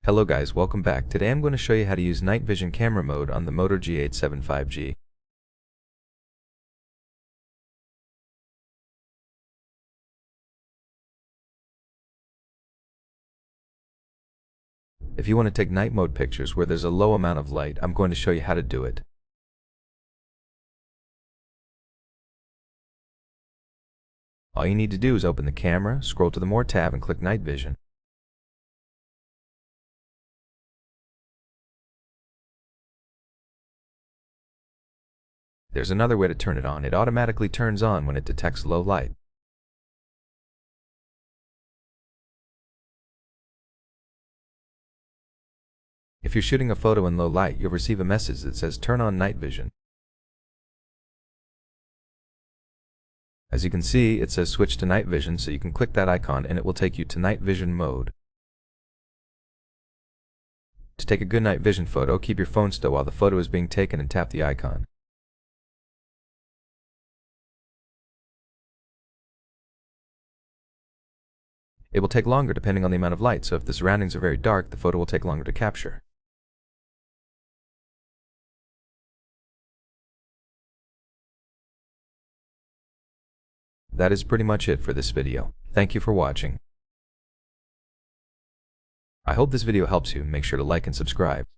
Hello guys, welcome back. Today I'm going to show you how to use night vision camera mode on the Moto G87 5G. If you want to take night mode pictures where there's a low amount of light, I'm going to show you how to do it. All you need to do is open the camera, scroll to the More tab and click Night Vision. There's another way to turn it on. It automatically turns on when it detects low light. If you're shooting a photo in low light, you'll receive a message that says Turn on Night Vision. As you can see, it says Switch to Night Vision, so you can click that icon and it will take you to Night Vision mode. To take a good night vision photo, keep your phone still while the photo is being taken and tap the icon. It will take longer depending on the amount of light, so if the surroundings are very dark, the photo will take longer to capture. That is pretty much it for this video. Thank you for watching. I hope this video helps you. Make sure to like and subscribe.